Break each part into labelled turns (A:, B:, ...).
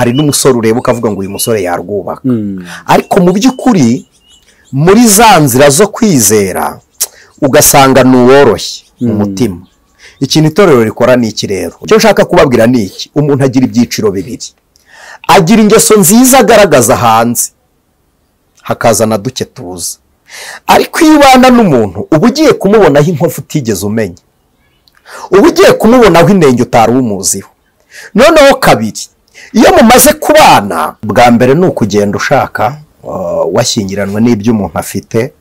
A: hari n'umusore ureba ukavuga ngo uyu musore yarwubaka, ariko mu by'ukuri muri za nzira zo kwizera ugasanga ni uworoshye umutima. Ikintu itorero rikora ni iki rero? Icyo nshaka kubabwira ni iki: umuntu agira ibyiciro bibiri. Agira ingeso nziza agaragaza hanze, hakaza na duke tuza. Ariko iyo ubana n'umuntu uba ugiye kumubonaho inkovu utigeze umenya, uba ugiye kumubonaho inenge utari umuziho. Noneho kabiri, iyo mumaze kubana, bwa mbere ni ukugenda ushaka washyingiranwe n'ibyo umuntu afite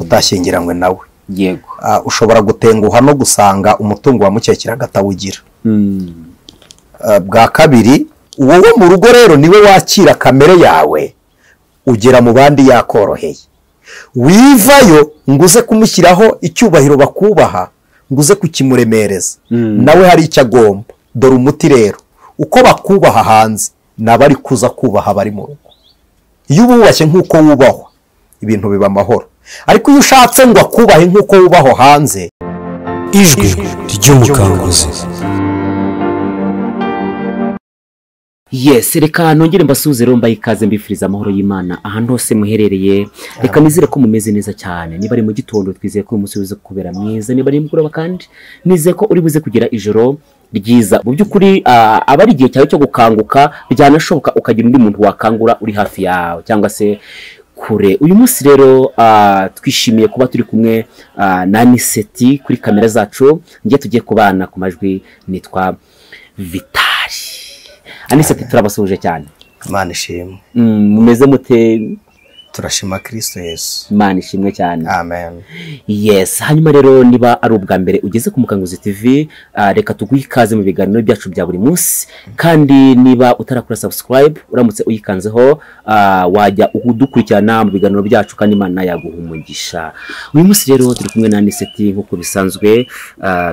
A: utashyingiranywe nawe.
B: Yego.
A: Ushobora gutenguha no gusanga umutungo wamukekeraga atawugira. Bwa kabiri, wowe mu rugo rero niwe wakira kamere yawe, ugera mu bandi yakoroheye. Wivayo ngo uze kumushyiraho icyubahiro bakubaha, ngo uze kukimuremereza, nawe hari icyo agomba. Dore umuti rero: uko bakubaha hanze nabo ari kuza kubaha bari mu rugo. Iyo ububashye nk'uko wubahwa, ibintu biba amahoro. Ariko iyo ushatse ngo akubahe nk'uko wubahwa hanze,
C: ijwi ry'umukanguzi.
B: Yes, reka nongere mbasuhuze rero mbaye ikaze mbifuriza amahoro y'Imana ahantu hose muherereye. Reka nizere ko mumeze neza cyane. Niba ari mu gitondo twizeye ko umunsi uze kubera mwiza, niba ari mugoroba kandi nizeye ko uri buze kugira ijoro ryiza. Mu by'ukuri aba ari igihe cyawe cyo gukanguka, byanashoboka ukagira undi muntu wakangura uri hafi yawe cyangwa se kure. Uyu munsi rero twishimiye kuba turi kumwe na Aniseti kuri kamera zacu. Ngiye tugiye kubana ku majwi, nitwa Vitali. Aniseti, turabasuhuje cyane.
A: Imana ishimwe.
B: Mumeze mute?
A: Turashima Kristo Yesu.
B: Imana ishimwe cyane.
A: Amen.
B: Yes, hanyuma rero niba ari ubwa mbere ugeze ku Mukanguzi TV, reka tuguhe ikaze mu biganiro byacu bya buri munsi. Kandi niba utarakora subscribe, uramutse uyikanzeho, wajya udukurikirana mu biganiro byacu kandi Imana yaguha umugisha. Uyu munsi rero turi kumwe na Aniseti nk'uko bisanzwe,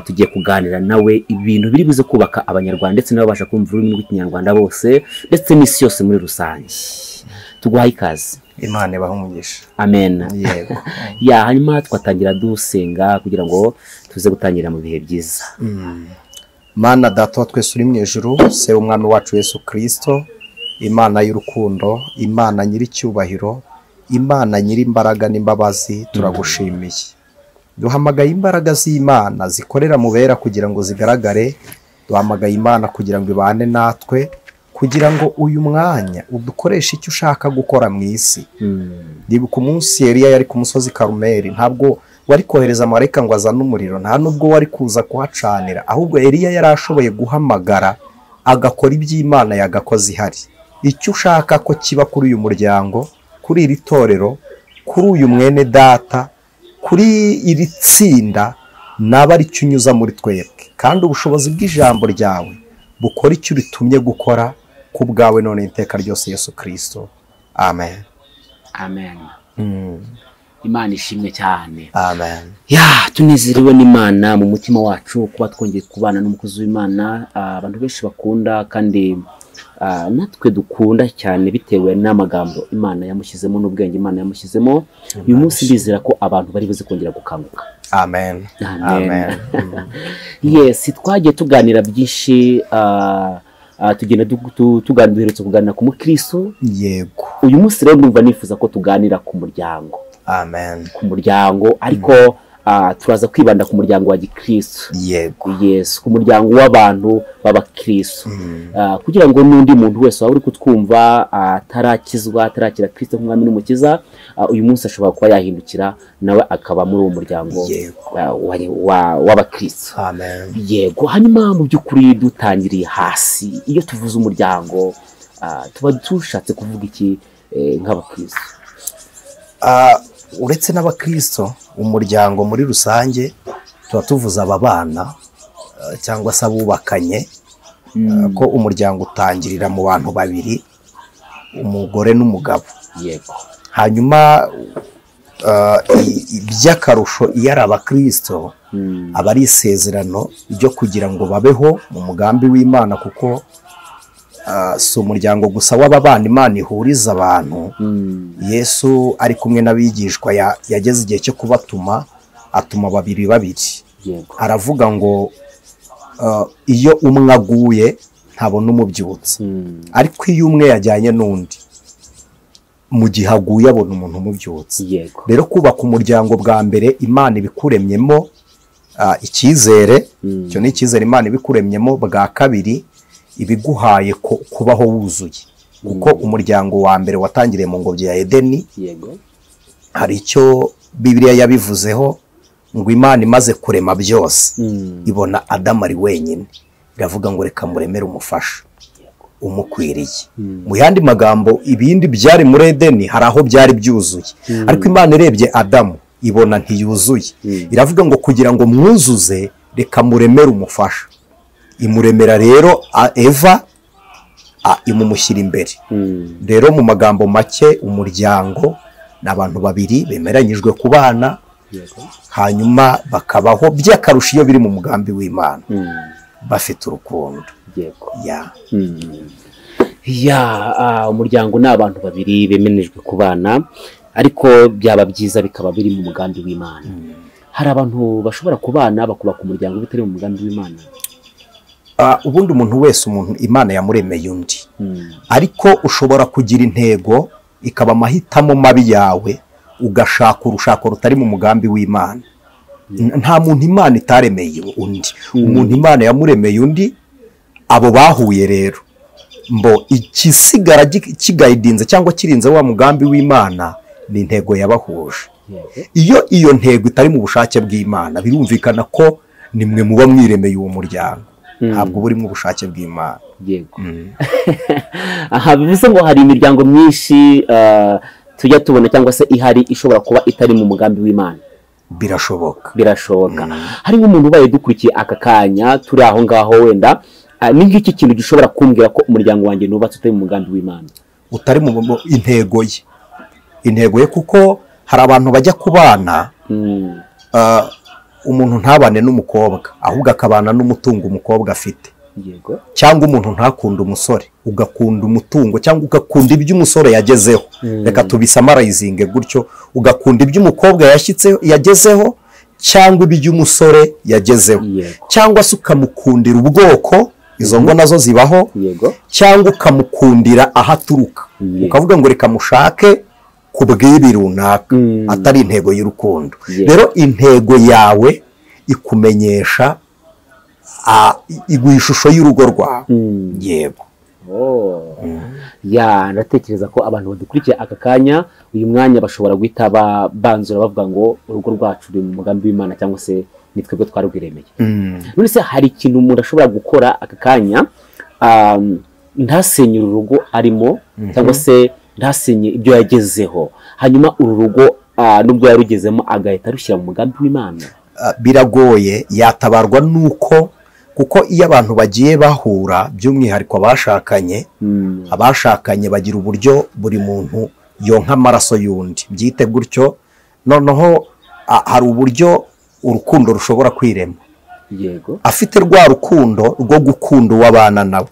B: tugiye kuganira nawe ibintu biri buze kubaka abanyarwanda ndetse n'ababasha kumva ururimi rw'ikinyarwanda bose ndetse n'isi yose muri rusange. Tuguha ikaze.
A: Imana ibahe umugisha.
B: Amen.
A: Yego.
B: Ya, hanyuma twatangira dusenga kugira ngo tuze gutangira mu bihe byiza.
A: Mana Data wa twese uri mu ijuru, se umwami wacu Yesu Kristo, Imana y'urukundo, Imana nyiricyubahiro, Imana nyiri imbaraga n'imbabazi, turagushimiye. Duhamagaye imbaraga z'Imana zikorera mu bera kugira ngo zigaragare. Duhamagaye Imana kugira ngo ibane natwe, kugira ngo uyu mwanya udukoreshe icyo ushaka gukora mu isi. Ndibuka umunsi Eliya yari ku musozi Karumeli, ntabwo wari kohereza marayika ngo azane umuriro, nta nubwo wari kuza kuhacanira, ahubwo Eliya yari ashoboye guhamagara agakora iby'Imana yagakoze ihari. Icyo ushaka ko kiba kuri uyu muryango, kuri iri torero, kuri uyu mwene data, kuri iri tsinda, naba ari cyo unyuza muri twebwe, kandi ubushobozi bw'ijambo ryawe bukora icyo uritumye gukora ku bwawe none iteka ryose, Yesu Kristo. Amen.
B: Amen. Imana ishimwe cyane.
A: Amen.
B: Ya, tunezerewe n'Imana mu mutima wacu kuba twongeye kubana n'umukozi w'Imana, abantu benshi bakunda kandi natwe dukunda cyane bitewe n'amagambo Imana yamushyizemo n'ubwenge Imana yamushyizemo. Uyu munsi bizera ko abantu bari buze kongera gukanguka.
A: Amen. Amen.
B: Yes, twagiye tuganira byinshi, tugenda duherutse kuganira ku mukristo.
A: Yego.
B: Uyu munsi rero ndumva nifuza ko tuganira ku muryango.
A: Amen.
B: Ku muryango, ariko turaza kwibanda ku muryango wa gikristo.
A: Yego.
B: Yes, ku muryango w'abantu b'abakristo. Kugira ngo n'undi muntu wese waba uri kutwumva atarakizwa, atarakira Kristo nk'umwami n'umukiza, uyu munsi ashobora kuba yahindukira nawe akaba muri uwo muryango w'abakristo.
A: Amen.
B: Yego. Hanyuma mu by'ukuri dutangiriye hasi, iyo tuvuze umuryango tuba dushatse kuvuga iki nk'abakristo?
A: Uretse n'abakristo, umuryango muri rusange tuba tuvuza ababana cyangwa se abubakanye, ko umuryango utangirira mu bantu babiri, umugore n'umugabo.
B: Yego.
A: Hanyuma iby'akarusho iyo ari abakristo, aba ari isezerano ryo kugira ngo babeho mu mugambi w'Imana, kuko si umuryango gusa w'ababana Imana ihuriza abantu. Yesu ari kumwe n'abigishwa yageze igihe cyo kubatuma, atuma babiri. Aravuga ngo iyo umwe aguye ntabona umubyutsa. Ariko iyo umwe yajyanye n'undi mu gihe aguye abona umuntu umubyutsa. Rero kubaka umuryango bwa mbere Imana ibikuremyemo icyizere, icyo ni icyizere Imana ibikuremyemo. Bwa kabiri ibiguhaye kubaho wuzuye, kuko umuryango wa mbere watangiriye mu ngobyi ya Edeni. Hari icyo Bibiliya yabivuzeho ngo Imana imaze kurema byose ibona Adamu ari wenyine, iravuga ngo reka muremere umufasha umukwiriye. Mu yandi magambo ibindi byari muri Edeni hari aho byari byuzuye, ariko Imana irebye Adamu ibona ntiyuzuye, iravuga ngo kugira ngo mwuzuze reka muremere umufasha. Imuremera rero Eva, imumushyira imbere. Rero mu magambo make umuryango ni abantu babiri bemeranyijwe kubana, hanyuma bakabaho by'akarusho iyo biri mu mugambi w'Imana, bafite urukundo.
B: Umuryango ni abantu babiri bemeranyijwe kubana, ariko byaba byiza bikaba biri mu mugambi w'Imana. Hari abantu bashobora kubana bakubaka umuryango bitari mu mugambi w'Imana.
A: Ubundi umuntu wese Imana yamuremeye undi, ariko ushobora kugira intego ikaba amahitamo mabi yawe, ugashaka urushako rutari mu mugambi w'Imana. Nta muntu Imana itaremeye undi, umuntu Imana yamuremeye undi. Abo bahuye rero ikisigara kigayidinze cyangwa kirinze wa mugambi w'Imana ni intego yabahuje. Iyo ntego itari mu bushake bw'Imana, birumvikana ko nimwe muba mwiremeye uwo muryango, ntabwo buri mu bushake bw'Imana.
B: Bivuze ngo hari imiryango myinshi tujya tubona cyangwa se ihari ishobora kuba itari mu mugambi w'Imana.
A: Birashoboka.
B: Hari nk'umuntu ubaye dukurikiye aka kanya turi aho ngaho, wenda ni nk'iki kintu gishobora kumbwira ko umuryango wanjye nubatse utari mu mugambi w'Imana,
A: utari mu intego ye, kuko hari abantu bajya kubana umuntu ntabane n'umukobwa ahubwo akabana n'umutungo umukobwa afite. Cyangwa umuntu ntakunda umusore ugakunda umutungo, cyangwa ugakunda ibyo umusore yagezeho. Reka tubisamarayizinge gutyo, ugakunda ibyo umukobwa yagezeho cyangwa ibyo umusore yagezeho, cyangwa se ukamukundira ubwoko, izo ngo nazo zibaho, cyangwa ukamukundira aho aturuka, ukavuga ngo reka mushake ku bw'ibi runaka, atari intego y'urukundo. Rero intego yawe ikumenyesha, iguha ishusho y'urugo rwawe. Yego.
B: Ndatekereza ko abantu badukurikiye aka kanya, uyu mwanya bashobora guhita banzura bavuga ngo urugo rwacu ruri mu mugambi w'Imana, cyangwa se ni twebwe twarwiremeye. None se hari ikintu umuntu ashobora gukora aka kanya ntasenye uru rugo arimo, cyangwa se ntasenye ibyo yagezeho, hanyuma uru rugo nubwo yarugezemo agahita arushyira mu mugambi w'Imana?
A: Biragoye. Yatabarwa nuko, kuko iyo abantu bagiye bahura, by'umwihariko abashakanye bagira uburyo buri muntu yonka amaraso y'undi, byite gutyo. Noneho hari uburyo urukundo rushobora kwirema. Afite rwa rukundo rwo gukunda uwabana nawe,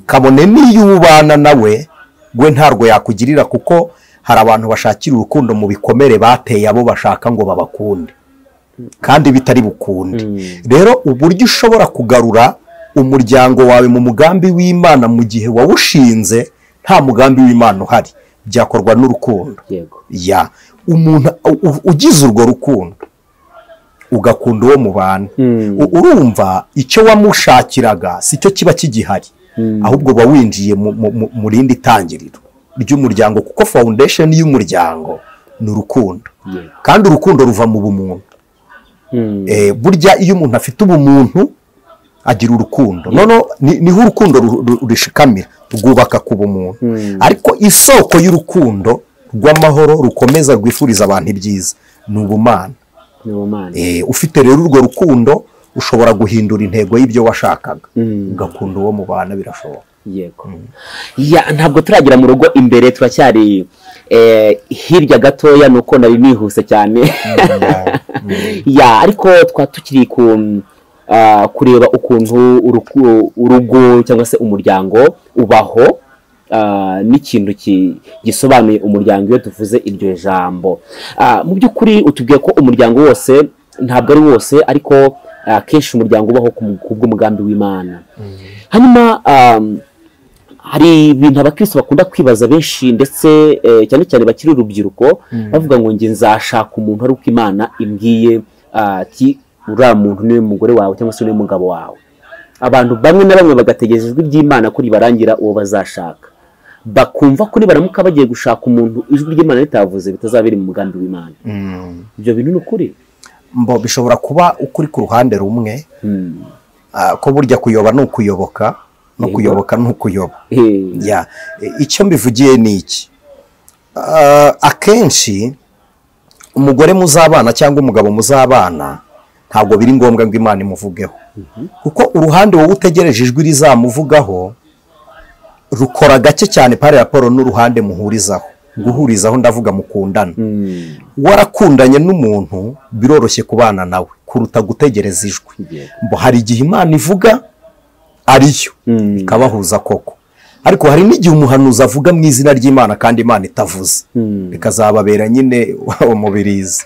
A: kabone n'iyo ubana nawe we ntarwo yakugirira, kuko hari abantu bashakira urukundo mu bikomere bateye abo bashaka ngo babakunde, kandi bitari bukunde. Rero uburyo ushobora kugarura umuryango wawe mu mugambi w'Imana mu gihe wawushinze nta mugambi w'Imana uhari, byakorwa n'urukundo. Umuntu ugize urwo rukundo ugakunda uwo mubana, urumva icyo wamushakiraga si cyo kiba kigihari, ahubwo uba winjiye mu rindi tangiriro ry'umuryango, kuko foundation y'umuryango ni urukundo. Kandi urukundo ruva mu bumuntu. Burya iyo umuntu afite ubumuntu agira urukundo, niho urukundo rushikamira, rwubaka ku bumuntu. Ariko isoko y'urukundo rw'amahoro rukomeza rwifuriza abantu ibyiza ni ubumana. Ufite rero urwo rukundo ushobora guhindura intego y'ibyo washakaga, ugakunda uwo mubana, birashoboka.
B: Ntabwo turagera mu rugo imbere, turacyari hirya gatoya, nuko nari nihuse cyane. Ariko twa tukiri kureba ukuntu urugo cyangwa se umuryango ubaho, n'ikintu gisobanuye umuryango iyo tuvuze iryo jambo. Mu by'ukuri utubwiye ko umuryango wose, ntabwo ari wose, ariko akenshi umuryango ubaho ku bw'umugambi w'Imana. Hanyuma hari ibintu abakristo bakunda kwibaza benshi ndetse cyane cyane bakiri urubyiruko bavuga ngo nge nzashaka umuntu ari uko Imana imbwiye ati uriya muntu niwe mugore wawe cyangwa se niwe mugabo wawe. Abantu bamwe na bamwe bagategereza ijwi ry'Imana ko ribarangira uwo bazashaka, bakumva ko nibaramuka bagiye gushaka umuntu ijwi ry'Imana ritavuze bitazabiri mu mugambi w'Imana. Ibyo bintu ni ukuri?
A: Mbo bishobora kuba ukuri ku ruhande rumwe, ko burya kuyoba ni ukuyoboka no kuyoboka ni ukuyoba. Icyo mbivugiye ni iki, akenshi umugore muzabana cyangwa umugabo muzabana ntabwo biri ngombwa ngo Imana imuvugeho, kuko uruhande wowe utegereje ijwi rizamuvugaho rukora gake cyane pari raporo n'uruhande muhurizaho. Guhurizaho ndavuga mukundana. Warakundanye n'umuntu biroroshye kubana nawe kuruta gutegereza ijwi. Mbo hari igihe Imana ivuga ariyo ikabahuza koko, ariko hari n'igihe umuhanuzi avuga mu izina ry'Imana kandi Imana itavuze, bikazababera nyine umubirizi.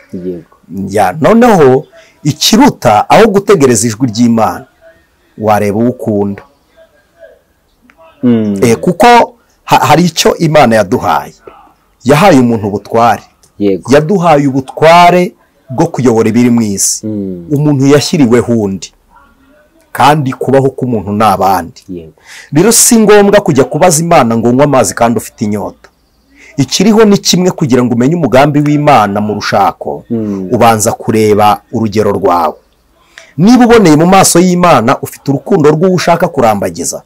A: Noneho ikiruta aho gutegereza ijwi ry'Imana wareba uwo ukunda, kuko hari icyo Imana yaduhaye. Yahaye umuntu ubutware, yaduhaye ubutware bwo kuyobora ibiri mu isi. Umuntu yashyiriweho undi, kandi kubaho k'umuntu n'abandi. Rero si ngombwa kujya kubaza Imana ngo nywa amazi kandi ufite inyota. Ikiriho ni kimwe, kugira ngo umenye umugambi w'Imana mu rushako ubanza kureba urugero rwawe. Niba uboneye mu maso y'Imana ufite urukundo rw'uwo ushaka kurambagiza,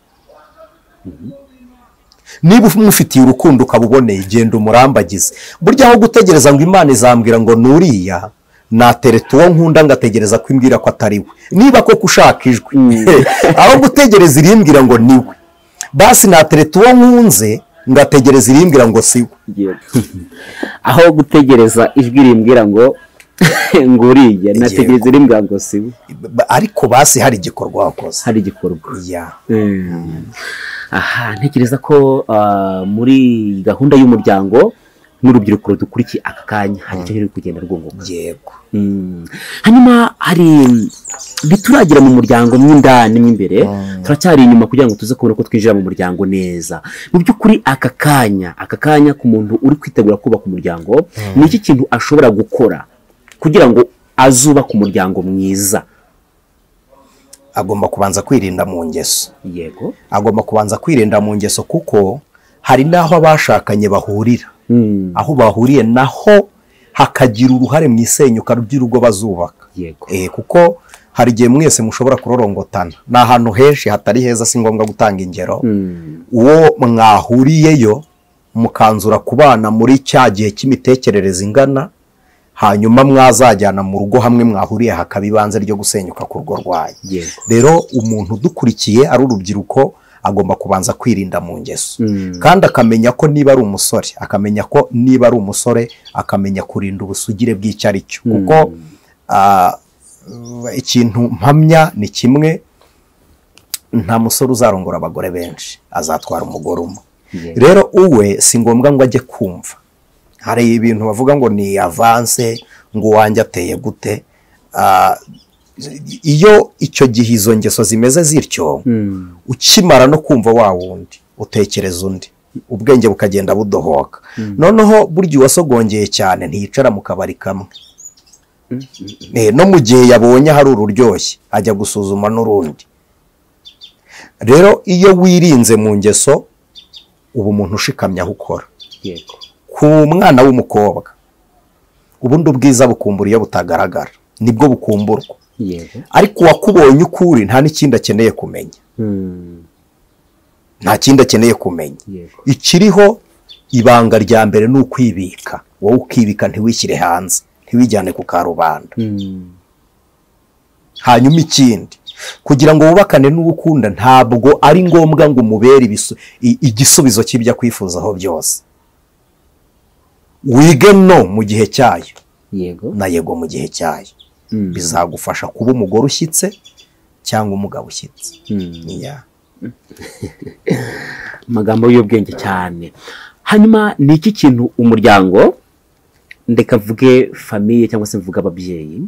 A: niba umufitiye urukundo ukabuboneye genda umurambagize. Burya aho gutegereza ngo Imana izambwira ngo nuriya natereta uwo nkunda ngategereza ko imbwira ko atari we, niba koko ushaka ijwi aho gutegereza irimbwira ngo ni we, basi natereta uwo nkunze ngategereza irimbwira ngo si we.
B: Aho gutegereza ijwi rimbwira ngo nguriya nategereza irimbwira ngo si we,
A: ariko basi hari igikorwa wakoze,
B: hari igikorwa. Aha, ntekereza ko muri gahunda y'umuryango n'urubyiruko dukurikiye aka kanya hari icyo riri kugenda rwunguka. Hanyuma hari bituragira mu muryango mw'indani mw'imbere, turacyari inyuma kugira ngo tuze kubona ko twinjira mu muryango neza. Mu by'ukuri aka kanya ku muntu uri kwitegura kubaka umuryango, ni iki kintu ashobora gukora kugira ngo azubake umuryango mwiza?
A: Agomba kubanza kwirinda mu ngeso. Agomba kubanza kwirinda mu ngeso, kuko hari naho abashakanye bahurira. Aho bahuriye naho hakagira uruhare mu isenyuka ry'urugo bazubaka. Kuko hari igihe mwese mushobora kurorongotana, ni ahantu henshi hatari heza, si ngombwa gutanga ingero. Uwo mwahuriyeyo mukanzura kubana muri cya gihe cy'imitekerereze ingana, hanyuma mwazajyana mu rugo hamwe mwahuriye hakaba ibanze ryo gusenyuka ku rugo rwayo. Rero umuntu dukurikiye ari urubyiruko agomba kubanza kwirinda mu ngeso, kandi akamenya ko niba ari umusore akamenya kurinda ubusugire bw'icyo ari cyo, kuko ikintu mpamya ni kimwe, nta musore uzarongora abagore benshi, azatwara umugore umwe. Rero uwe si ngombwa ngo ajye kumva. Hari ibintu bavuga ngo ni avance, ngo wanjye ateye gute. Iyo icyo gihe izo ngeso zimeze zityo, ukimara no kumva wa wundi utekereza undi, ubwenge bukagenda budohoka. Noneho burya uwasogongeye cyane ntiyicara mu kabari kamwe, no mu gihe yabonye hari ururyoshye ajya gusuzuma n'urundi. Rero iyo wirinze mu ngeso uba umuntu ushikamye aho ukora. Ku mwana w'umukobwa ubundi ubwiza bukumbura iyo butagaragara, nibwo bukumburwa. Ariko uwakubonye ukuri nta n'ikindi akeneye kumenya, nta kindi akeneye kumenya. Ikiriho ibanga rya mbere ni ukwibika. Wowe ukibika, ntiwishyire hanze, ntiwijyane ku karubanda. Hanyuma ikindi, kugira ngo wubakane n'ugukunda ntabwo ari ngombwa ngo umubere igisubizo cy'ibyo akwifuzaho byose. Wige no mu gihe cyayo, na yego mu gihe cyayo. Bizagufasha kuba umugore ushyitse cyangwa umugabo ushyitse.
B: Amagambo y'ubwenge cyane. Hanyuma ni iki kintu umuryango, ndeka mvuge famiye cyangwa se mvuga ababyeyi,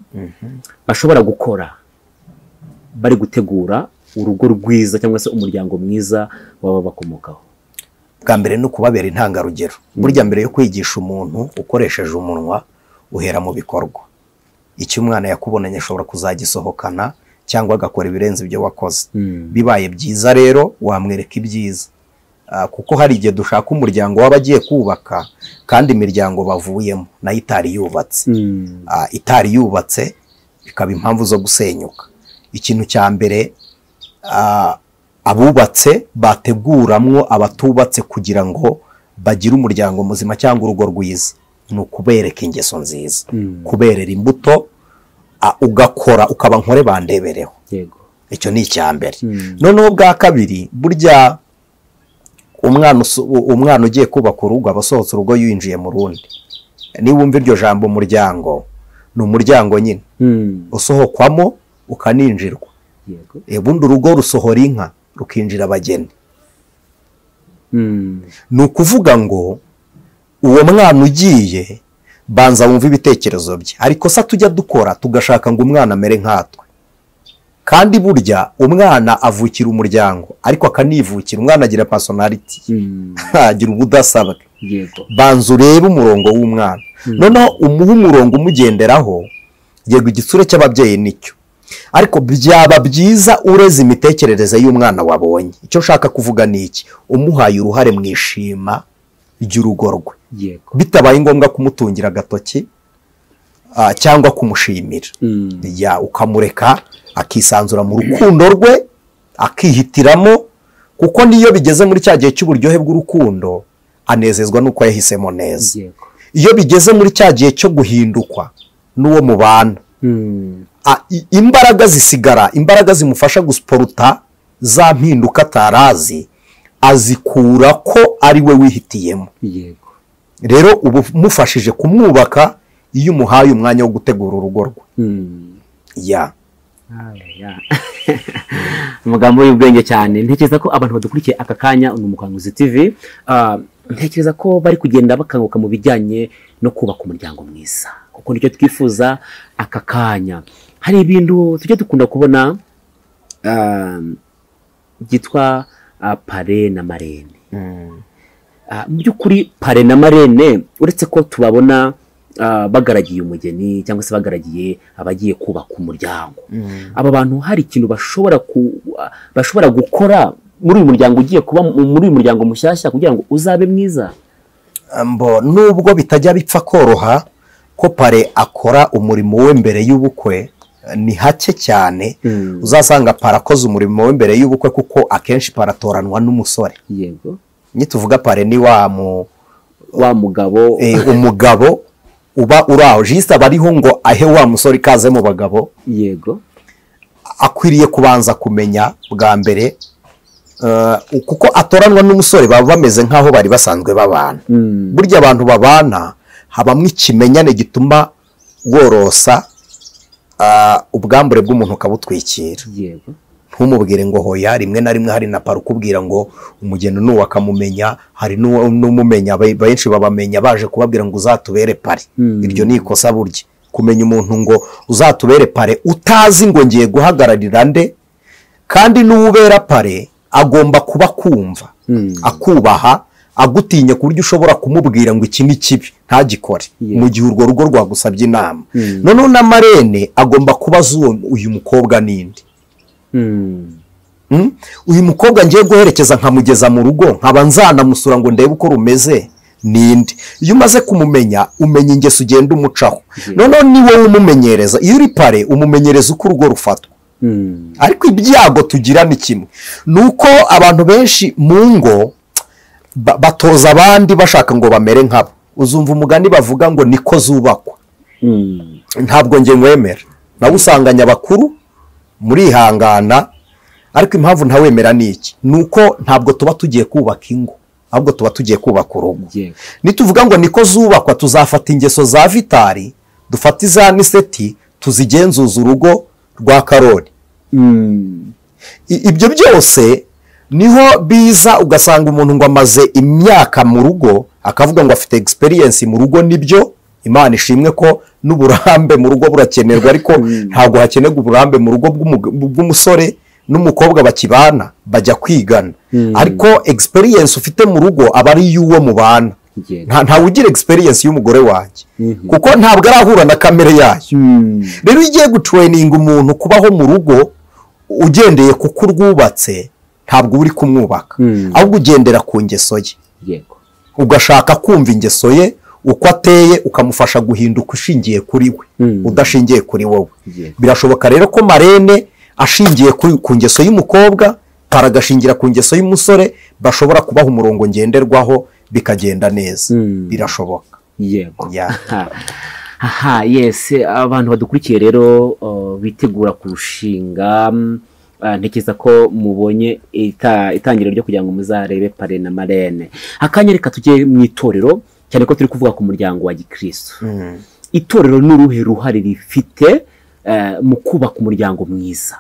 B: bashobora gukora bari gutegura urugo rwiza cyangwa se umuryango mwiza baba bakomokaho?
A: Bwa mbere ni ukubabera intangarugero. Burya mbere yo kwigisha umuntu ukoresheje umunwa uhera mu bikorwa. Icyo umwana yakubonanye ashobora kuzagisohokana cyangwa agakora ibirenze ibyo wakoze. Bibaye byiza rero wamwereka ibyiza, kuko hari igihe dushaka umuryango w'abagiye kubaka kandi imiryango bavuyemo nayo itari yubatse. Itari yubatse bikaba impamvu zo gusenyuka. Ikintu cya mbere abubatse bateguramwo abatubatse kugira ngo bagire umuryango muzima cyangwa urugo rwiza, ni ukubereka ingeso nziza, kuberera imbuto, ugakora ukaba nkore bandebereho.
B: Yego,
A: icyo ni icya mbere. Noneho bwa kabiri, burya umwana ugiye kubaka urugo aba asohotse urugo yinjiye mu rundi. Niba wumva iryo jambo umuryango, ni umuryango nyine usohokwamo ukaninjirwa. Ubundi urugo rusohora inka rukinjira abageni. Ni ukuvuga ngo uwo mwana ugiye banza wumva ibitekerezo bye. Ariko se tujya dukora tugashaka ngo umwana amere nkatwe, kandi burya umwana avukira umuryango ariko akanivukira. Umwana agira personality, agira ubudasabwe. Banza urebe umurongo w'umwana, noneho umuhe umurongo umugenderaho. Yego, igitsure cy'ababyeyi nicyo, ariko byaba byiza ureze imitekerereze y'umwana wabonye. Icyo ushaka kuvuga ni iki? Umuhaye uruhare mu ishima ry'urugo rwe, bitabaye ngombwa kumutungira agatoki cyangwa kumushimira. Ukamureka akisanzura mu rukundo rwe, akihitiramo, kuko niyo bigeze muri cya gihe cy'uburyohe bw'urukundo anezezwa nuko yahisemo neza. Iyo bigeze muri cya gihe cyo guhindukwa n'uwo mubana, imbaraga zisigara, imbaraga zimufasha gusporuta za mpinduka atarazi, azikura ko ari we wihitiyemo. Rero ubu mufashije kumwubaka iyo umuhaye umwanya wo gutegura urugo rwe.
B: Amagambo y'ubwenge cyane. Ntekereza ko abantu badukurikiye aka kanya ni Umukanguzi TV, ntekereza ko bari kugenda bakanguka mu bijyanye no kubaka umuryango mwiza, kuko nicyo twifuza aka kanya. Hari ibintu tujya dukunda kubona byitwa pare na marene. Mu by'ukuri pare na marene, uretse ko tubabona bagaragiye umugeni cyangwa se bagaragiye abagiye kubaka umuryango, aba bantu hari ikintu bashobora gukora muri uyu muryango ugiye kuba muri uyu muryango mushyashya kugira ngo uzabe mwiza?
A: Nubwo bitajya bipfa koroha ko pare akora umurimo we mbere y'ubukwe, ni hake cyane uzasanga pare akoze umurimo we mbere y'ubukwe, kuko akenshi paratoranwa n'umusore.
B: Yego,
A: nituvuga pare ni wa
B: mugabo,
A: umugabo uba uraho jista bariho ngo ahe wa musore ikaze mu bagabo.
B: Yego,
A: akwiriye kubanza kumenya bwa mbere, kuko atoranwa n'umusore baba bameze nk'aho bari basanzwe babana. Burya abantu babana habamwe ikimenyane gituma worosa ubwambure bw'umuntu ukabutwikira. Ntumubwire ngo hoya. Rimwe na rimwe hari na pare ukubwira ngo umugeni n'uwo akamumenya, hari n'umumenya. Benshi babamenya baje kubabwira ngo uzatubere pare. Iryo ni ikosa burya, kumenya umuntu ngo uzatubere pare utazi ngo ngiye guhagararira nde. Kandi n'uwubera pare agomba kuba kumva, akubaha, agutinya ku buryo ushobora kumubwira ngo iki ni kibi ntagikore mu gihe urwo rugo rwagusabye inama. Noneho na marene agomba kubaza uyu mukobwa ninde. Uyu mukobwa ngiye guherekeza nkamugeza mu rugo, nkaba nzanamusura ngo ndebe uko rumeze, ninde. Iyo umaze kumumenya umenya ingeso ugenda umucaho. Noneho ni wowe umumenyereza. Iyo uri pare umumenyereza uko urugo rufatwa. Ariko ibyago tugira ni kimwe, nuko abantu benshi mu ngo batoza abandi bashaka ngo bamere nkabo. Uzumva umugani bavuga ngo niko zubakwa. Ntabwo nge mwemera. Nawe usanganya abakuru muri ihangana, ariko impamvu ntawemera ni iki? Nuko ntabwo tuba tugiye kubaka ingo, ahubwo tuba tugiye kubaka urugo. Nituvuga ngo niko zubakwa, tuzafata ingeso za Vitali, dufata iza Niseti, tuzigenzuza urugo rwa Karoli. Ibyo byose niho biza ugasanga umuntu ngo amaze imyaka mu rugo, akavuga ngo afite experience mu rugo. Nibyo Imana ishimwe ko n'uburambe mu rugo burakenerwa, ariko ntabwo hakenerwa uburambe mu rugo bw'umusore n'umukobwa bakibana bajya kwigana, ariko experience ufite mu rugo aba ari y'uwo mubana. Ntawe ugira experience y'umugore wanjye kuko ntabwo arahura na kamere yayo. Rero ugiye gutraininga umuntu kubaho mu rugo ugendeye kuko urwubatse, ntabwo uri kumwubaka, ahubwo ugendera ku ngeso ye, ugashaka kumva ingeso ye uko ateye, ukamufasha guhinduka ushingiye kuri we, udashingiye kuri wowe. Birashoboka rero ko marene ashingiye ku ngeso y'umukobwa, paragashingira ku ngeso y'umusore, bashobora kubaha umurongo ngenderwaho bikagenda neza. Birashoboka.
B: Yego. Yes, abantu badukurikiye rero bitegura kurushinga, ntekereza ko mubonye itangiriro ryo kugira ngo muzarebe pare na marene. Akanya reka tujye mu itorero, cyane ko turi kuvuga ku muryango wa Gikristo. Itorero n'uruhe ruhare rifite mu kubaka umuryango mwiza?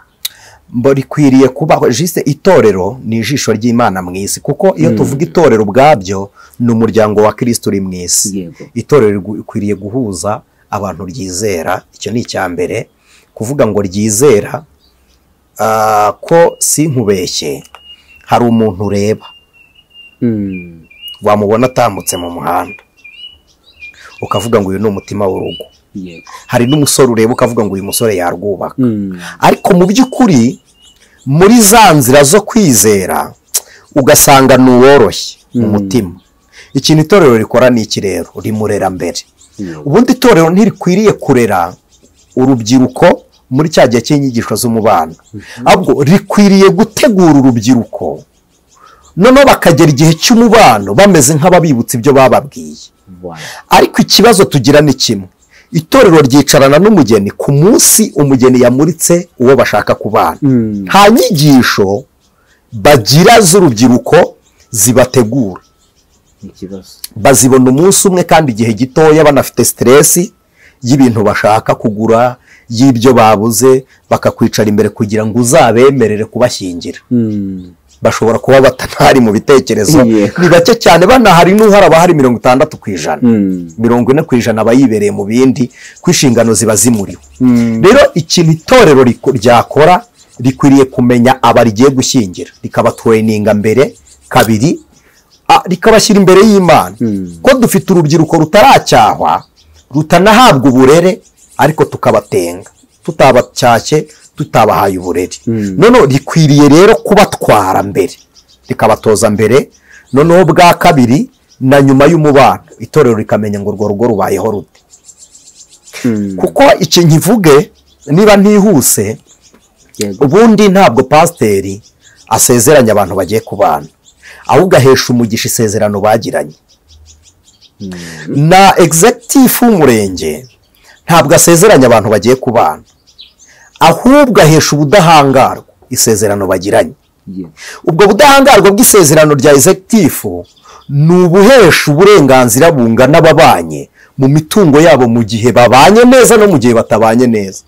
A: Rikwiriye kubaho. Juste itorero ni ijisho ry'Imana mu isi, kuko iyo tuvuga itorero ubwabyo ni umuryango wa Kristo uri mu isi. Itorero rikwiriye guhuza abantu ryizera, icyo ni icya mbere. Kuvuga ngo ryizera, ko sinkubeshye, hari umuntu ureba wamubona atambutse mu muhanda ukavuga ngo uyu ni umutima w'urugo. Hari n'umusore ureba ukavuga ngo uyu musore yarwubaka. Ariko mu by'ukuri muri za nzira zo kwizera ugasanga ni uworoshye mu mutima. Ikintu itorero rikora ni iki rero? Rimurera mbere. Ubundi itorero ntirikwiriye kurera urubyiruko muri cya gihe cy'inyigisho z'umubano, ahubwo rikwiriye gutegura urubyiruko noneho bakagera igihe cy'umubano bameze nk'ababibutsa ibyo bababwiye. Ariko ikibazo tugira ni kimwe: itorero ryicarana n'umugeni ku munsi umugeni yamuritse uwo bashaka kubana. Nta nyigisho bagira z'urubyiruko zibategura. Bazibona umunsi umwe kandi igihe gitoya, banafite stress y'ibintu bashaka kugura, y'ibyo babuze, bakakwicara imbere kugira ngo uzabemerere kubashyingira. Bashobora kuba batanari mu bitekerezo, ni bake cyane. Banahari n'uhara bahari 60%, 40% abayibereye mu bindi, kwishingano ziba zimuriwe. Rero ikintu itorero ryakora, rikwiriye kumenya abarigiye gushyingira, rikabatraininga mbere. Kabiri, rikabashyira imbere y'Imana, ko dufite urubyiruko rutaracyahwa, rutanahabwa uburere, ariko tukabatenga, tutabacyashye, tutabahaye uburere. Noneho rikwiriye rero kubatwara mbere, rikabatoza mbere. Noneho bwa kabiri na nyuma y'umubano, itorero rikamenya ngo urwo rugo rubayeho rute. Kuko iki nkivuge niba ntihuse, ubundi ntabwo pasiteri asezeranya abantu bagiye kubana, ahubwo ahesha umugisha isezerano bagiranye. Na executive w'umurenge ntabwo asezeranya abantu bagiye kubana, ahubwo ahesha ubudahangarwa isezerano bagiranye. Ubwo budahangarwa bw'isezerano rya executive ni ubuhesha uburenganzira bungana ababanye mu mitungo yabo mu gihe babanye neza no mu gihe batabanye neza.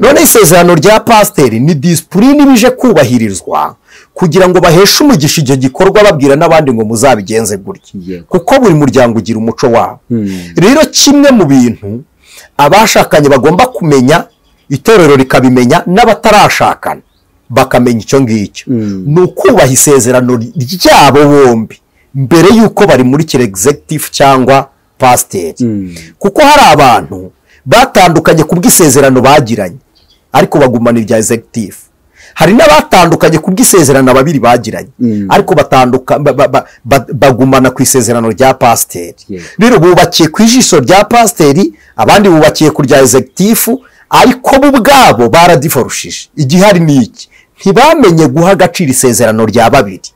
A: None isezerano rya pasiteri ni disipurine bije kubahirizwa kugira ngo baheshe umugisha icyo gikorwa, babwira n'abandi ngo muzabigenze gutya, kuko buri muryango ugira umuco wabo. Rero kimwe mu bintu abashakanye bagomba kumenya, itorero rikabimenya, n'abatarashakana bakamenya icyo ngicyo, ni ukubaha isezerano ryabo bombi mbere y'uko bari muri executive cyangwa pasiteri. Kuko hari abantu batandukanye kubw'isezerano bagiranye ariko bagumana irya executive. Hari n'abatandukanye kubw'isezerano babiri bagiranye ariko bagumana ku isezerano rya pasiteri. Rero bubakiye ku ijisho rya pasiteri, abandi bubakiye ku rya executive, ariko bo ubwabo baradiforushije. Igihari ni iki: ntibamenye guha agaciro isezerano rya babiri.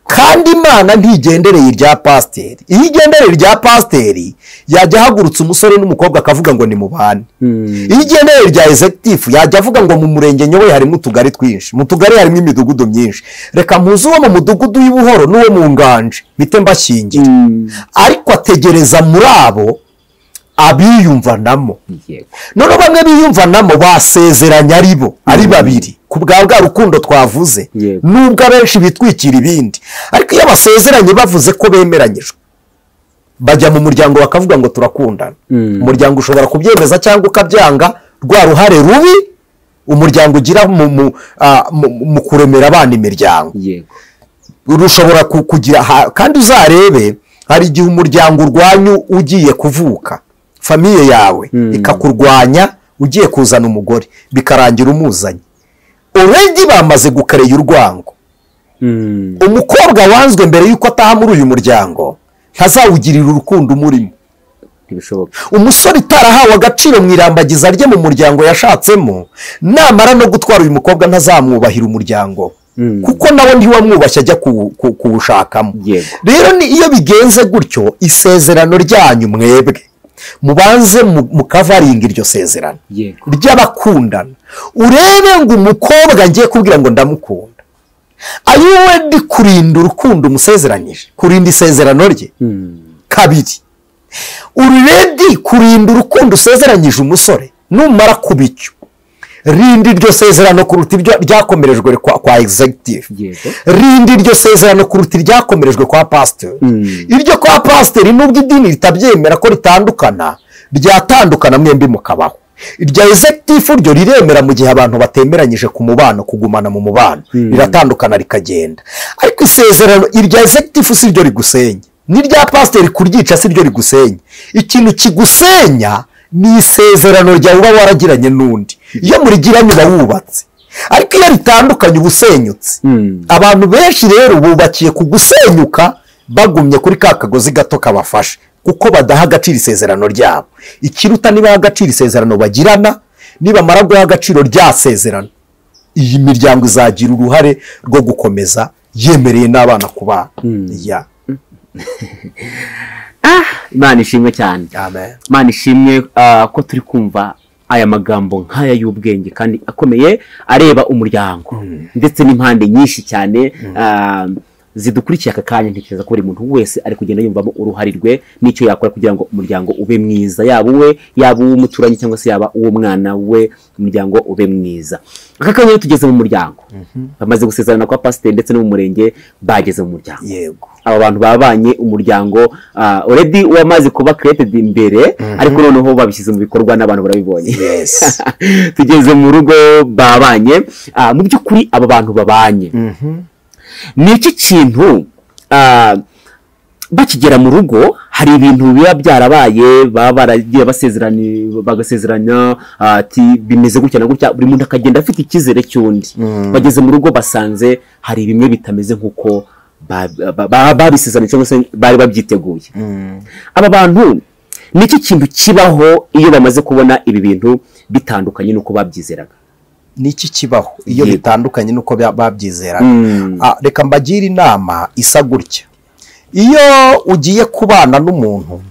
A: Kandi Imana ntigendereye irya pasiteri. Iyo igendereye irya pasiteri, yajya ahagurutsa umusore n'umukobwa akavuga ngo ni mubane. Iyo igendereye irya executive, yajya avuga ngo mu murenge nyoboye harimo utugari twinshi, mu tugari harimo imidugudu myinshi, reka mpuze uwo mu mudugudu w'Ibuhoro n'uwo mu Nganje bite mbashyingira. Ariko ategereza muri abo abiyumvanamo. None bamwe biyumvanamo basezeranya ari babiri ku bwa rukundo twavuze, nubwo abenshi bitwikira ibindi. Ariko iyo basezeranye bavuze ko bemeranyijwe, bajya mu muryango bakavuga ngo turakundana. Umuryango ushobora kubyemeza cyangwa ukabyanga, rwa ruhare rubi umuryango ugira mu kuremera abana imiryango rushobora kugira. Kandi uzarebe hari igihe umuryango urwanya ugiye kuvuka, famiye yawe ikakurwanya ugiye kuzana umugore, bikarangira umuzanye already bamaze gukareye urwango. Umukobwa wanzwe mbere y'uko ataha muri uyu muryango ntazawugirira urukundo umurimo. Umusore utarahawe agaciro mu irambagiza rye mu muryango yashatsemo, namara no gutwara uyu mukobwa ntazamwubahira umuryango, kuko nawe ntiwamwubashye ajya kuwushakamo. Rero iyo bigenze gutyo, isezerano ryanyu mwebwe mubanze mukavaringa iryo sezerano ry'abakundana. Urebe ngo umukobwa ngiye kubwira ngo ndamukunda, ayiwe ndi kurinda urukundo umusezeranyije, kurinda isezerano rye. Kabiri, uredi kurinda urukundo usezeranyije umusore, numara kuba icyo rinda iryo sezerano kuruta iryo ryakomerejwe kwa executive. Rinda iryo sezerano kuruta iryakomerejwe kwa pastor. Iryo kwa pastor nubwo idini ritabyemera ko ritandukana, ryatandukana mwembi mukabaho. Irya executive ryo riremera mu gihe abantu batemeranyije ku mubano, kugumana mu mubano, riratandukana rikagenda. Ariko isezerano irya executive si ryo rigusenya, n'irya pastor kuryica si ryo rigusenya. Ikintu kigusenya ni isezerano ryawe uba waragiranye n'undi. Iyo murigiranye uba wubatse, ariko iyo ritandukanye uba usenyutse. Abantu benshi rero bubakiye ku gusenyuka, bagumye kuri ka kagozi gato kabafashe, kuko badaha agaciro isezerano ryabo. Ikiruta niba agaciro isezerano bagirana, niba mara guha agaciro rya sezerano, iyi miryango izagira uruhare rwo gukomeza yemereye n'abana kubana.
B: Imana ishimwe cyane. Imana ishimwe ko turi kumva aya magambo nk'aya y'ubwenge kandi akomeye areba umuryango ndetse n'impande nyinshi cyane zidukurikiye aka kanya. Ntekereza ko buri muntu wese ari kugenda yumvamo uruhare rwe n'icyo yakora kugira ngo umuryango ube mwiza, yaba uwe, yaba uw'umuturanyi cyangwa se yaba uw'umwana we, umuryango ube mwiza. Aka kanya rero tugeze mu muryango, bamaze gusezerana kwa pasiteri ndetse no mu murenge bageze mu muryango. Aba bantu babanye umuryango already wamaze kuba created imbere, ariko noneho babishyize mu bikorwa n'abantu barabibonye. Tugeze mu rugo babanye. Mu by'ukuri aba bantu babanye, ni iki kintu bakigera mu rugo hari ibintu biba byarabaye, baba baragiye bagasezeranya ati bimeze gutya na gutya, buri muntu akagenda afite icyizere cy'undi. Bageze mu rugo basanze hari bimwe bitameze nk'uko babisezeranye cyangwa se bari babyiteguye. Aba bantu ni iki kintu kibaho iyo bamaze kubona ibi bintu bitandukanye n'uko babyizeraga?
A: Ni iki kibaho iyo bitandukanye n'uko babyizeraga? Reka mbagire inama isa gutya. Iyo ugiye kubana n'umuntu,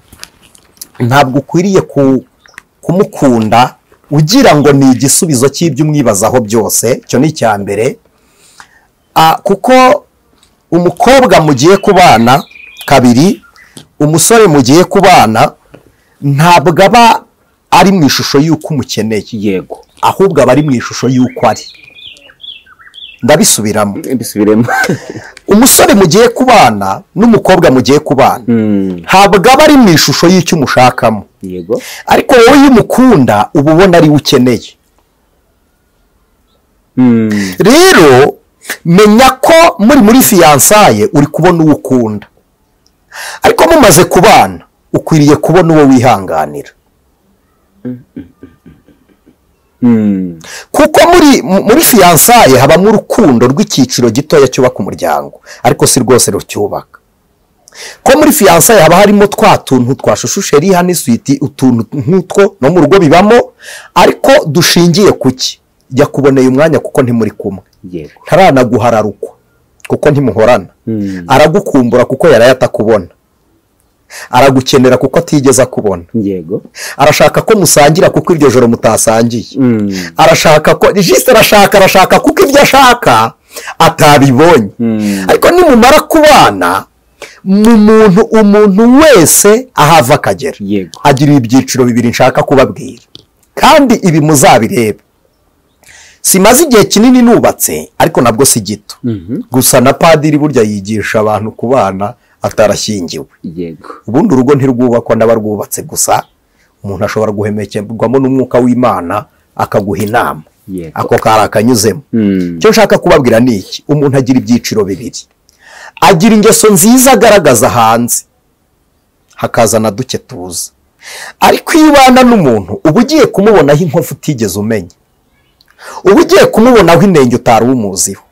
A: ntabwo ukwiriye kumukunda ugira ngo ni igisubizo cy'ibyo umwibazaho byose. Cyo ni icya mbere, kuko umukobwa mugiye kubana, kabiri umusore mugiye kubana, ntabwo aba ari mu ishusho y'uko umukeneye, ahubwo aba ari mu ishusho y'uko ari. Ndabisubiramo. Umusore mugiye kubana n'umukobwa mugiye kubana, ntabwo aba ari mu ishusho y'icyo umushakamo, ariko wowe iyo umukunda uba ubona ari we ukeneye. Rero menya ko muri fiyansaye uri kubona uwo ukunda, ariko mumaze kubana ukwiriye kubona uwo wihanganira. Kuko muri fiyansaye habamo urukundo rw'icyiciro gitoya cyubaka umuryango, ariko si rwose rucyubaka. Ko muri fiyansaye haba harimo twa tuntu twa shushusheri hano iswiti, utuntu nk'utwo no mu rugo bibamo, ariko dushingiye kuki? Jya kuboneye umwanya kuko ntimuri kumwe, ntaranaguhararukwa kuko ntimuhorana, aragukumbura kuko yarayatakubona, aragukenera kuko atigeze akubona, arashaka ko musangira kuko iryo joro mutasangiye, arashaka ko arashaka kuko ibyo ashaka atabibonye. Ariko nimumara kubana umuntu wese ahava akagera, agira ibyiciro bibiri nshaka kubabwira, kandi ibi muzabirebe. Simaze igihe kinini nubatse, ariko nabwo si gito. Gusa na padiri burya yigisha abantu kubana atarashyingiwe.
B: yego
A: Ubundi urugo ntirwubakwa n'abarwubatse gusa, umuntu ashobora guhemekerwamo n'umwuka w'Imana akaguha inama.
B: yego
A: Ako kari akanyuzemo. Icyo nshaka kubabwira ni iki: umuntu agira ibyiciro bibiri. Agira ingeso nziza agaragaza hanze, hakazana duke tuza. Ariko iyo ubana n'umuntu uba ugiye kumubonaho inkovu utigeze umenya, uba ugiye kumubonaho inenge utari umuziho.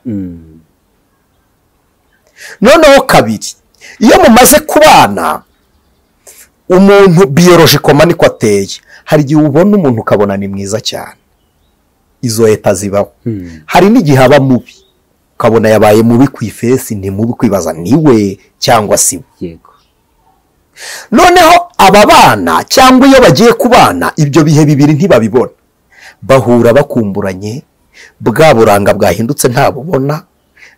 A: Noneho kabiri, iyo mumaze kubana, umuntu biyolojikoma niko ateye. Hari igihe ubona umuntu ukabona ni mwiza cyane, izo leta zibaho. Hari n'igihe aba mubi, ukabona yabaye mubi ku ifesi, ni mubi kwibaza niwe cyangwa si we.
B: yego
A: Noneho aba bana cyangwa iyo bagiye kubana, ibyo bihe bibiri ntibabibona, bahura bakumburanye, bwa buranga bwahindutse ntabubona,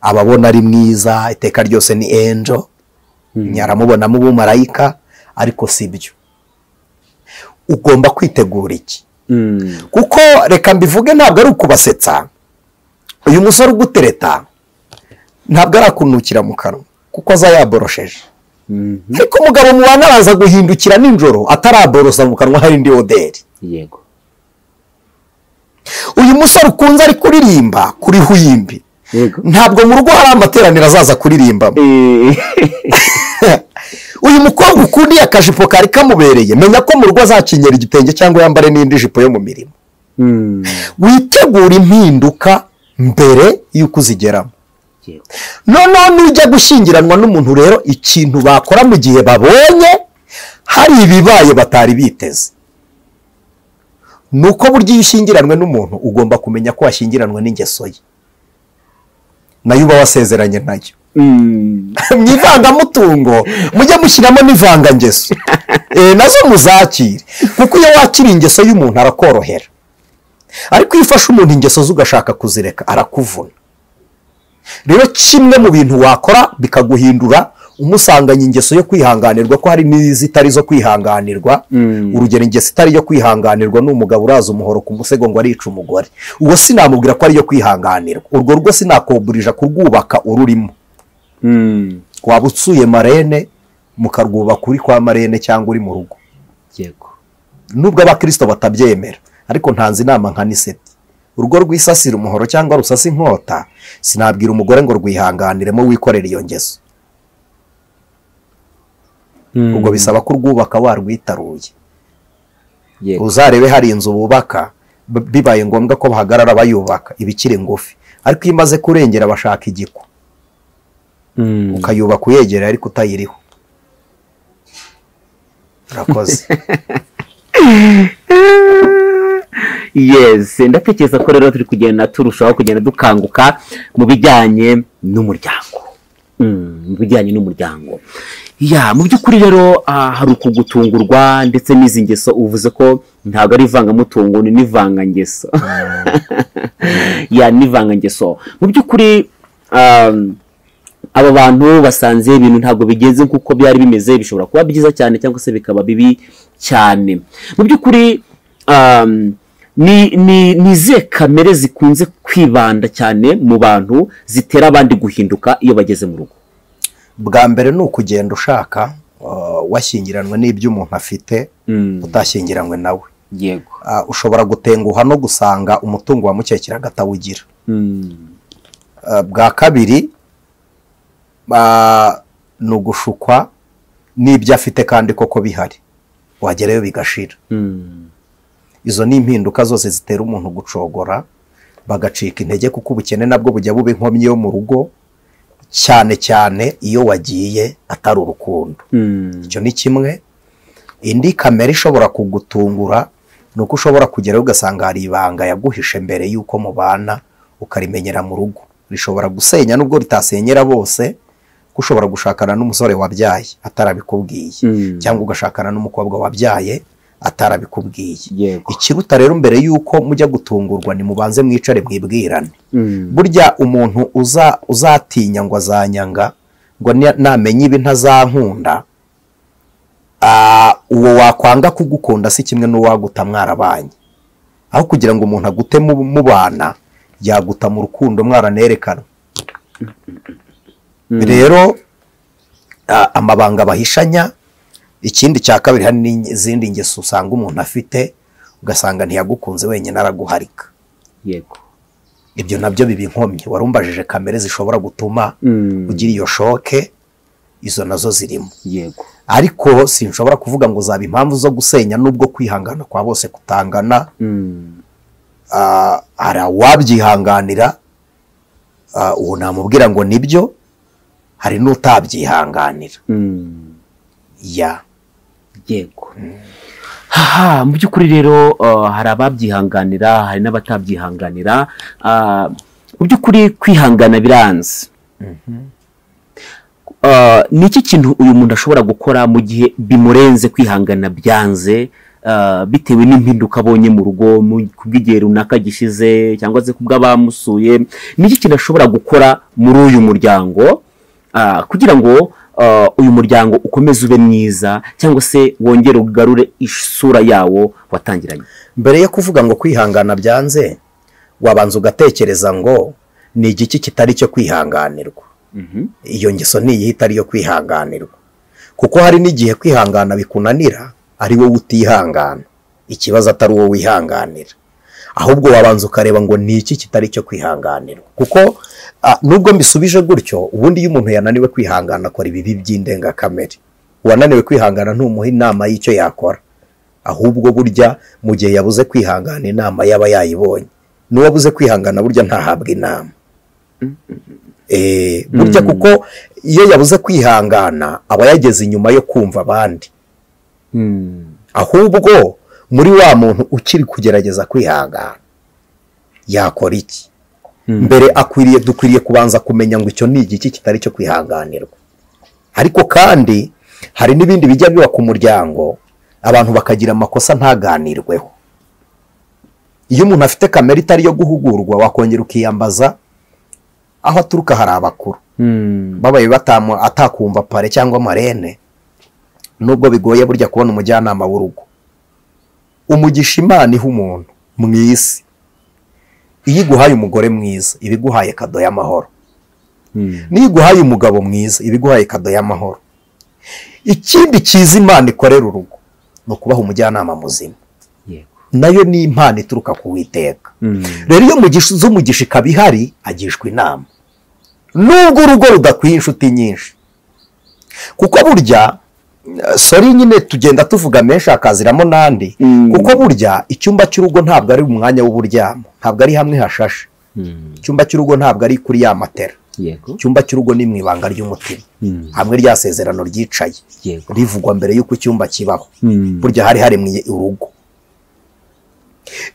A: ababona ari mwiza iteka ryose ni angel, nyaramubonamo ubumarayika, ariko si byo. Ugomba kwitegura iki? Kuko reka mbivuge, ntabwo ari ukubasetsa. Uyu musore ugutereta ntabwo arakunukira mu kanwa kuko aza yaborosheje, ariko umugabo mubana araza guhindukira nijoro ataraborosa mu kanwa hari indi oderi.
B: yego
A: Uyu musore ukunze ari kuririmba kuri huyimbi,
B: yego
A: ntabwo mu rugo hari amateraniro azaza kuririmbamo. Uyu mukobwa ukundiye akajipo kari kamubereye, menya ko mu rugo azakenyera igitenge cyangwa yambare n'indi jipo yo mu mirimo. Witegura impinduka mbere y'uko uzigeramo.
B: yego
A: Noneho nujya gushyingiranwa n'umuntu rero, ikintu bakora mu gihe babonye hari ibibaye batari biteze, nuko burya iyo ushyingiranwe n'umuntu ugomba kumenya ko washyingiranwe n'ingeso ye, nayo uba wasezeranye nayo. Mu ivangamutungo mujye mushyiramo n'ivangangeso, nazo muzakire, kuko iyo wakira ingeso y'umuntu arakorohera, ariko iyo ufashe umuntu ingeso ze ugashaka kuzireka arakuvuna. Rero kimwe mu bintu wakora bikaguhindura, umusanganye ingeso yo kwihanganirwa, ko hari n'izitari zo kwihanganirwa. Urugero, ingeso itari yo kwihanganirwa ni umugabo uraza umuhoro ku musego ngo arica umugore. Uwo sinamubwira ko ari yo kwihanganirwa. Urwo rugo sinakuburija kurwubaka ururimo. Waba usuye marene mukarwubaka uri kwa marene cyangwa uri mu rugo.
B: yego
A: Nubwo abakristo batabyemera, ariko ntanze inama nka niseti. Urugo rwisasira umuhoro cyangwa rusasa inkota, sinabwira umugore ngo rwihanganiremo wikorera iyo ngeso. Ubwo bisaba ko urwubaka warwitaruye.
B: yego
A: Uzarebe hari inzu bubaka, bibaye ngombwa ko bahagarara bayubaka ibikiri ngufi, ariko iyo imaze kurengera bashaka igiko, ukayubaka uyegereye ariko utayiriho. Urakoze.
B: yes ndatekereza ko rero turi kugenda turushaho kugenda dukanguka mu bijyanye n'umuryango. Mu bijyanye n'umuryango, mu by'ukuri rero hari ukugutungurwa ndetse n'izi ngeso uvuze ko ntabwo ari ivangamutungo, ni n'ivangangeso. n'ivangangeso mu by'ukuri. Aba bantu basanze ibintu ntabwo bigenze nk'uko byari bimeze, bishobora kuba byiza cyane cyangwa se bikaba bibi cyane. Mu by'ukuri ni izihe kamere zikunze kwibanda cyane mu bantu zitera abandi guhinduka iyo bageze mu rugo?
A: Bwa mbere ni ukugenda ushaka washyingiranwe n'ibyo umuntu afite utashyingiranywe nawe.
B: yego
A: Ushobora gutenguha no gusanga umutungo wamukekeraga atawugira. Bwa kabiri ni ugushukwa n'ibyo afite kandi koko bihari, wagerayo bigashira. Izo ni impinduka zose zitera umuntu gucogora, bagacika intege, kuko ubukene nabwo bujya buba inkomyi yo mu rugo, cyane cyane iyo wagiye atari urukundo. Icyo ni kimwe. Indi kamere ishobora kugutungura ni uko ushobora kugerayo ugasanga hari ibanga yaguhishe mbere y'uko mubana, ukarimenyera mu rugo. Rishobora gusenya nubwo ritasenyera bose, ko ushobora gushakana n'umusore wabyaye atarabikubwiye, cyangwa ugashakana n'umukobwa wabyaye atarabikubwiye. Ikiruta rero mbere y'uko mujya gutungurwa ni mubanze mwicare mwibwirane. Burya umuntu uzatinya ngo azanyanga, ngo namenye ibi ntazankunda, uwo wakwanga kugukunda si kimwe n'uwaguta mwarabanye. Aho kugira ngo umuntu agute mubana, yaguta mu rukundo mwaranerekana. Rero amabanga bahishanya. Ikindi cya kabiri, hari n'izindi ngeso usanga umuntu afite ugasanga ntiyagukunze wenyine araguharika.
B: yego,
A: Ibyo nabyo biba inkomyi. Warumbajije kamere zishobora gutuma ugira iyo shoke, izo nazo zirimo.
B: yego,
A: Ariko sinshobora kuvuga ngo zaba impamvu zo gusenya, nubwo kwihangana kwa bose kutangana. Hari uwabyihanganira, uwo namubwira ngo nibyo, hari n'utabyihanganira.
B: yego. Mu by'ukuri rero hari ababyihanganira, hari n'abatabyihanganira. Mu by'ukuri kwihangana biranze. Ni iki kintu uyu muntu ashobora gukora mu gihe bimurenze kwihangana byanze, bitewe n'impinduka abonye mu rugo, ku bw'igihe runaka gishize, cyangwa se ku bw'abamusuye? Ni iki kintu ashobora gukora muri uyu muryango kugira ngo uyu muryango ukomeze ube mwiza, cyangwa se wongere ugarure isura yawo watangiranye?
A: Mbere yo kuvuga ngo kwihangana byanze, wabanza ugatekereza ngo ni igiki kitari cyo kwihanganirwa. Iyo ngeso niyihe itari yo kwihanganirwa? Kuko hari n'igihe kwihangana bikunanira ari wowe utihangana, ikibazo atari wowe wihanganira, ahubwo wabanza ukareba ngo ni iki kitari cyo kwihanganirwa. Kuko nubwo mbisubije gutyo, ubundi iyo umuntu yananiwe kwihangana akora ibibi by'indengakamere. Uwananiwe kwihangana ntumuha inama y'icyo yakora, ahubwo burya mu gihe yabuze kwihangana inama yaba yayibonye. N'uwabuze kwihangana burya ntahabwa inama. Burya kuko iyo yabuze kwihangana aba yageze inyuma yo kumva abandi. Ahubwo muri wa muntu ukiri kugerageza kwihangana yakora iki? Mbere dukwiriye kubanza kumenya ngo icyo ni igiki kitari cyo kwihanganirwa. Ariko kandi hari n'ibindi bijya biba ku muryango, abantu bakagira amakosa ntaganirweho. Iyo umuntu afite kamere itari yo guhugurwa, wakongera ukiyambaza aho aturuka. Hari abakuru babaye atakumva pare cyangwa marene, nubwo bigoye burya kubona umujyanama w'urugo. Umugisha Imana iha umuntu mu isi, iyo iguhaye umugore mwiza iba iguhaye kado y'amahoro. Niyo iguhaye umugabo mwiza iba iguhaye kado y'amahoro. Ikindi cyiza Imana ikorera urugo ni ukubaha umujyanama muzima. Nayo ni impano ituruka ku Uwiteka. Rero iyo umugisha ikaba ihari, agishwa inama, nubwo urugo rudakwiye inshuti nyinshi. Kuko burya nyine tugenda tuvuga menshi hakaziramo n'andi. Kuko burya icyumba cy'urugo ntabwo ari umwanya w'uburyamo, ntabwo ari hamwe hashashe. Icyumba cy'urugo ntabwo ari kuri ya matera. Icyumba cy'urugo ni mu ibanga ry'umutima, hamwe rya sezerano ryicaye rivugwa mbere y'uko icyumba kibaho. Burya hari haremye urugo.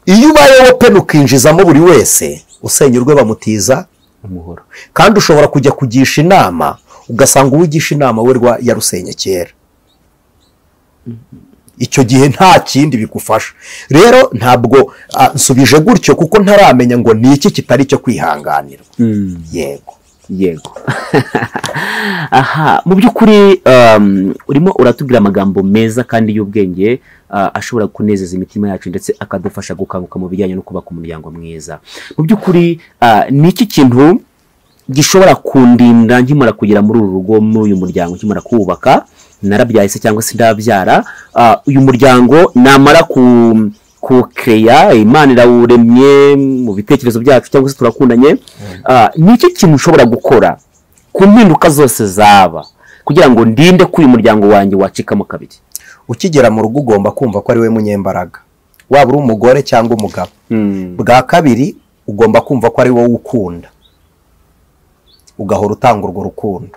A: Iyo ubayeho pe ukinjizamo buri wese, usenya urwe bamutiza umuhoro. Kandi ushobora kujya kugisha inama ugasanga uwigisha inama we yarusenye kera. Icyo gihe nta kindi bigufasha. Rero ntabwo nsubije gutyo kuko ntaramenya ngo ni iki kitari cyo kwihanganirwa. Yego.
B: Mu by'ukuri urimo uratubwira amagambo meza kandi y'ubwenge ashobora kunezeza imitima yacu, ndetse akadufasha gukanguka mu bijyanye no kubaka umuryango mwiza. Mu by'ukuri ni iki kintu gishobora kundinda nkimara kugera muri uru rugo, muri uyu muryango nkimara kuwubaka? Narabyaye se cyangwa se ndabyara, uyu muryango namara kuwukeya, Imana irawuremye mu bitekerezo byacu, cyangwa se turakundanye. Ni iki kintu ushobora gukora ku mpinduka zose zaba, kugira ngo ndinde ko uyu muryango wanjye wacikamo kabiri?
A: Ukigera mu rugo ugomba kumva ko ari we munyembaraga, waba uri umugore cyangwa umugabo. Bwa kabiri ugomba kumva ko ari wowe ukunda, ugahora utanga urwo rukundo.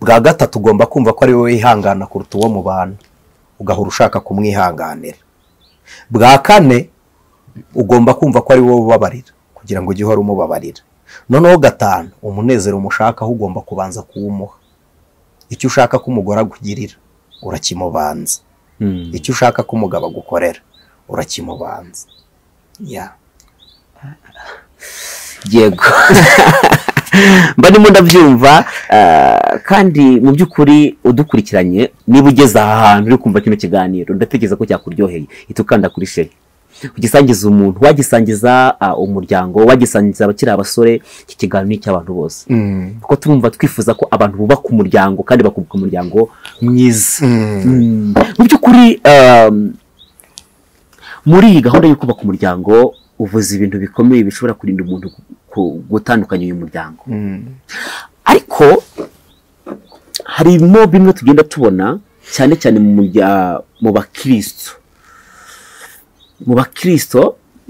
A: Bwa gatatu ugomba kumva ko ari wowe wihangana kuruta uwo mubana, ugahora ushaka kumwihanganira. Bwa kane ugomba kumva ko ari wowe ubabarira kugira ngo ujye uhora umubabarira. Noneho gatanu, umunezero umushakaho ugomba kubanza kuwumuha. Icyo ushaka ko umugore agugirira urakimubanza, icyo ushaka ko umugabo agukorera urakimubanza.
B: Yego. Mba ndimo ndabyumva, kandi mu by'ukuri udukurikiranye, niba ugeze aha hantu uri kumva kino kiganiro, ndatekereza ko cyakuryoheye, ihita ukanda kuri share. ugisangiza umuntu, wagisangiza umuryango, wagisangiza abakiri abasore, iki kiganiro ni icy'abantu bose. Kuko turumva twifuza ko abantu bubaka umuryango kandi bakubaka umuryango mwiza. Mu by'ukuri muri iyi gahunda yo kubaka umuryango uvuze ibintu bikomeye bishobora kurinda umuntu gutandukanya uyu muryango. Ariko harimo bimwe tugenda tubona cyane cyane mu bakristo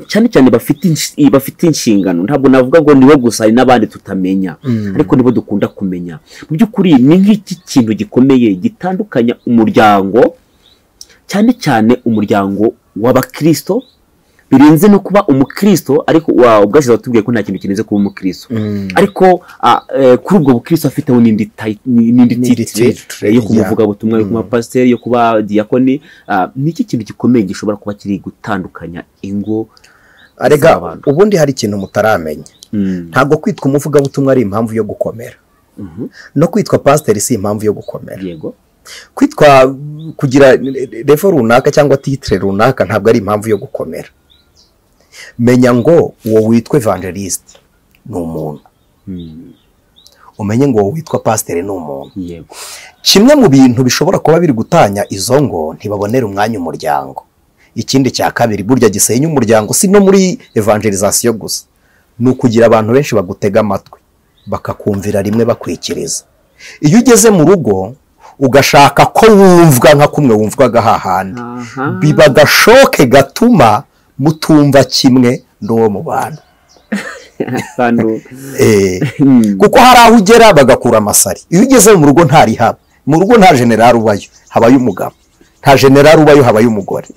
B: cyane cyane bafite inshingano. Ntabwo navuga ngo niwe gusa, hari n'abandi tutamenya, ariko nibo dukunda kumenya. Mu by'ukuri ni nk'iki kintu gikomeye gitandukanya umuryango, cyane cyane umuryango w'abakristo, birenze no kuba umukristo, ariko ubwashize watubwiye ko nta kintu kirenze kuba umukristo. Ariko kuri ubwo bukristo afiteho n'indi titre yo kumuvuga butumwa, yo kuba pasiteri, yo kuba diakoni. Ni iki kintu gikomeye gishobora kuba kiri gutandukanya ingo.
A: Arega ubundi hari ikintu mutaramenya. Ntabwo kwitwa umuvugabutumwa ari impamvu yo gukomera, no kwitwa pasiteri si impamvu yo gukomera.
B: Yego,
A: kwitwa kugira level runaka cyangwa titre runaka ntabwo ari impamvu yo gukomera. Menya ngo uwo witwa evangeliste ni umuntu, umenye ngo uwo witwa pasiteri ni umuntu.
B: yego,
A: Kimwe mu bintu bishobora kuba biri gutanya izo ngo, ntibabonera umwanya umuryango. Ikindi cya kabiri burya gisenya umuryango si no muri evangelization gusa, ni ukugira abantu benshi bagutega amatwi bakakumvira rimwe bakwikiriza. Iyo ugeze mu rugo ugashaka ko wumvwa nka kumwe wumvwaga hahandi, biba gashoke gatuma mutumva kimwe n'uwo mu bantu. Kuko hari aho ugera bagakura amasari. Iyo ugeze mu rugo ntari haba, mu rugo nta general ubayo, habayo umugabo. Nta general ubayo, habayo umugore.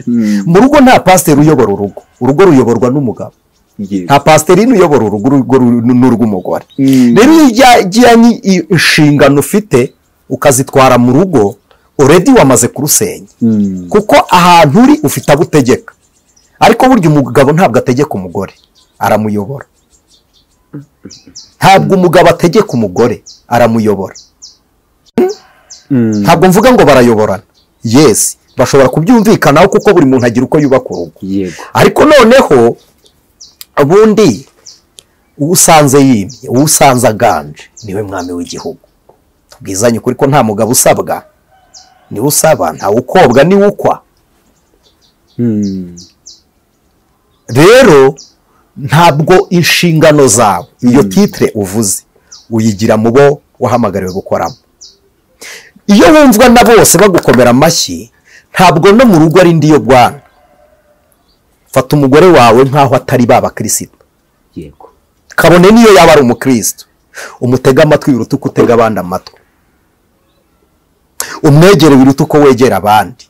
A: Mu rugo nta pasiteri uyobora urugo, urugo ruyoborwa n'umugabo. Nta pasiteri uyobora urugo n'urw'umugore. Rero ijyanye inshingano ufite ukazitwara mu rugo, already wamaze kurusenya. Kuko ahantu uri ufite abutegeka, ariko burya umugabo ntabwo ategeka umugore, aramuyobora. Ntabwo umugabo ategeka umugore, aramuyobora. Ntabwo mvuga ngo barayoborana, yes, bashobora kubyumvikanaho kuko buri muntu agira uko yubaka urugo. Ariko noneho ubundi usanze yimye, usanze aganje niwe mwami w'igihugu. Tubwizanye ukuri ko nta mugabo usabwa, ni usaba, nta ukobwa ni ukwa. Rero ntabwo inshingano zawe, iyo titre uvuze uyigira mu bo wahamagariwe gukoramo. Iyo wumvwa na bose bagukomera amashyi, ntabwo no mu rugo ari ndiyo bwana. Fata umugore wawe nkaho atari baba Kristo.
B: yego,
A: Kabone niyo yaba ari umukristo, umutega amatwi biruta uko utega abandi amatwi. Umwegere biruta uko wegera abandi.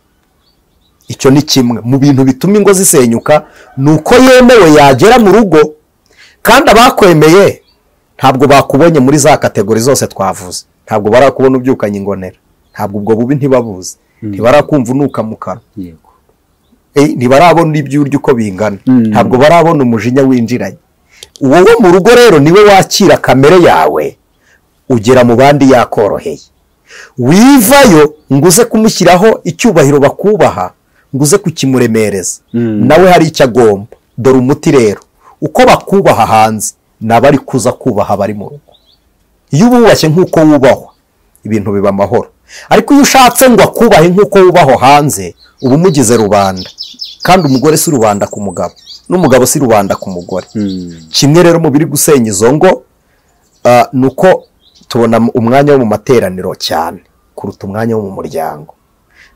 A: Icyo ni kimwe mu bintu bituma ingo zisenyuka, nuko yemewe yagera mu rugo kandi abakwemeye ntabwo bakubonye muri za kategori zose twavuze. Ntabwo barakubona ubyukanye ingonera, ntabwo ubwo bubi ntibabuze, ntibarakumva unuka mu kanwa.
B: yego,
A: ntibarabona iby'uryo uko bingana, ntabwo barabona umujinya winjiranye. Wowe mu rugo rero niwe wakira kamere yawe, ugera mu bandi yakoroheye. Wivayo nguze kumushyiraho icyubahiro bakubaha, nguze kukimuremereza, nawe hari icyo agomba. Dore umuti rero, uko bakubaha hanze nabari kuza kubaha bari mu rugo. Iyo ububashye nk'uko wubahwa, ibintu biba amahoro. Ariko iyo ushatse ngo akubahe nk'uko wubahwa hanze, uba umugize rubanda. Kandi umugore si rubanda ku mugabo, n'umugabo si rubanda ku mugore. Kimwe rero mu biri gusenya izo ngo, nuko tubona umwanya wo mu materaniro cyane kuruta umwanya wo mu muryango.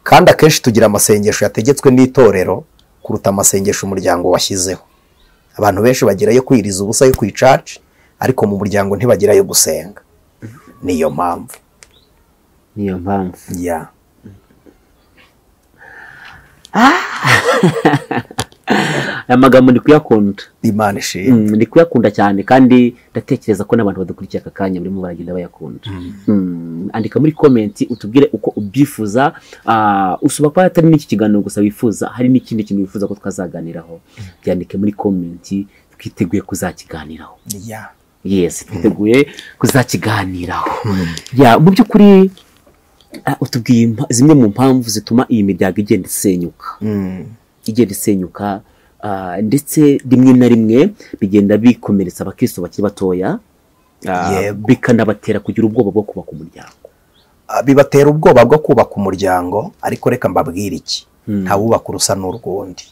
A: Kandi akenshi tugira amasengesho yategetswe n'itorero kuruta amasengesho umuryango washyizeho. Abantu benshi bagirayo kwiriza ubusa yo kwicaca, ariko mu muryango ntibagirayo gusenga. Niyo mpamvu. Yeah.
B: aya magambo ndi kuyakunda.
A: Imana ishimwe.
B: Ndi kuyakunda cyane kandi ndatekereza ko n'abantu badukurikiye aka kanya barimo baragenda bayakunda. Andika muri comment utubwire uko ubyifuza. Usuba kwa atari n'iki kiganiro gusa wifuza, hari n'ikindi kintu wifuza ko twazaganiraho. Byandike muri comment, twiteguye kuzakiganiraho.
A: Yeah.
B: Yes, twiteguye kuzakiganiraho. Ya, mu by'ukuri utubwiye zimwe mu mpamvu zituma iyi miryango igenda isenyuka. Igenda isenyuka, ndetse rimwe na rimwe bigenda bikomeretsa abakristo bakiri batoya, bikanabatera kugira ubwoba bwo kubaka umuryango.
A: Bibatera ubwoba bwo kubaka umuryango, ariko reka mbabwire iki, ntawubaka urusa n'urwundi,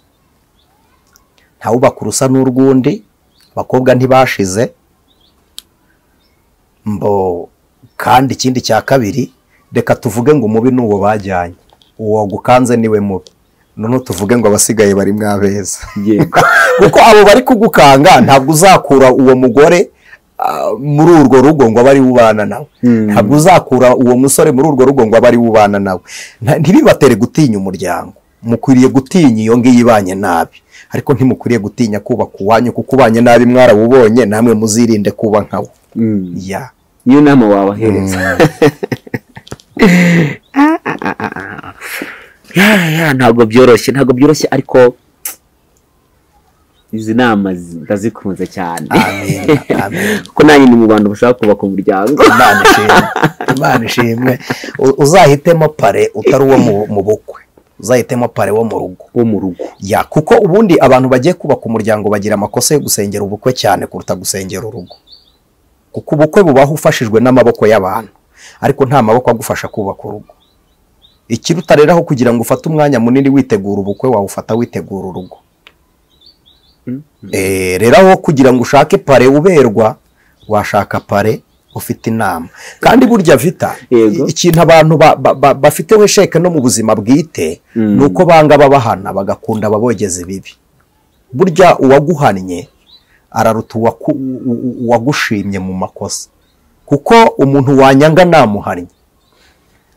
A: ntawubaka urusa n'urwundi. Abakobwa ntibashize kandi ikindi cya kabiri, reka tuvuge ngo umubi n'uwo bajyanye, uwo gukanze niwe mubi, none tuvuge ngo abasigaye bari mwabeza. Kuko abo bari kugukanga ntabwo uzakura uwo mugore muri urwo rugo ngo abari ubana nawe, ntabwo uzakura uwo musore muri urwo rugo ngo abari ubana nawe. Ntibibatere gutinya umuryango, mukwiriye gutinya iyo ngiyo ibanye nabi, ariko ntimukwiriye gutinya kubaka uwanyu, kuko ubanye nabi mwarawubonye, namwe muzirinde kuba nkawo.
B: Niyo nama wabahereza. Ntabwo byoroshye, ariko izi nama ndazikunze cyane. Kuko nanjye ni mu bantu bashaka kubaka umuryango.
A: Imana ishimwe. Uzahitemo pare utari uwo mu bukwe, uzahitemo pare wo mu rugo. Kuko ubundi abantu bagiye kubaka umuryango bagira amakosa yo gusengera ubukwe cyane kuruta gusengera urugo, kuko ubukwe bubaho ufashijwe n'amaboko y'abantu, ariko nta maboko agufasha kubaka urugo. Ikiruta rero aho kugira ngo ufate umwanya munini witegura ubukwe, wawufata witegura urugo. Rero aho kugira ngo ushake pare uberwa, washaka pare ufite inama. Kandi burya Vita, ikintu abantu bafite wesheke no mu buzima bwite, nuko banga babahana bagakunda ababogeza ibibi. Burya uwaguhannye araruta uwagushimye mu makosa, kuko umuntu wanyanga namuhannye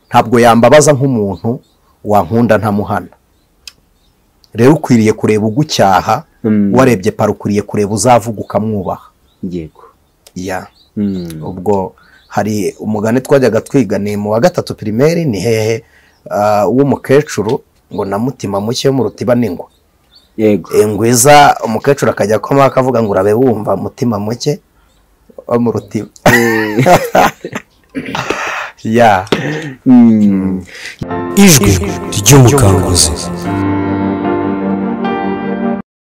A: ntabwo yambabaza nk'umuntu wankunda ntamuhana. Rero ukwiriye kureba ugucyaha, warebye pare ukwiriye kureba uzavuga ukamwubaha. Ubwo hari umugani twajyaga twiga, ni mu wa 3 primaire, ni hehe w'umukecuru ngo na mutima muke yo mu rutiba n'ingwa. Ngwiza umukecuru akajya koma akavuga ngo urabe wumva mutima muke wo mu rutiba.
C: Ijwi ry'umukanguzi.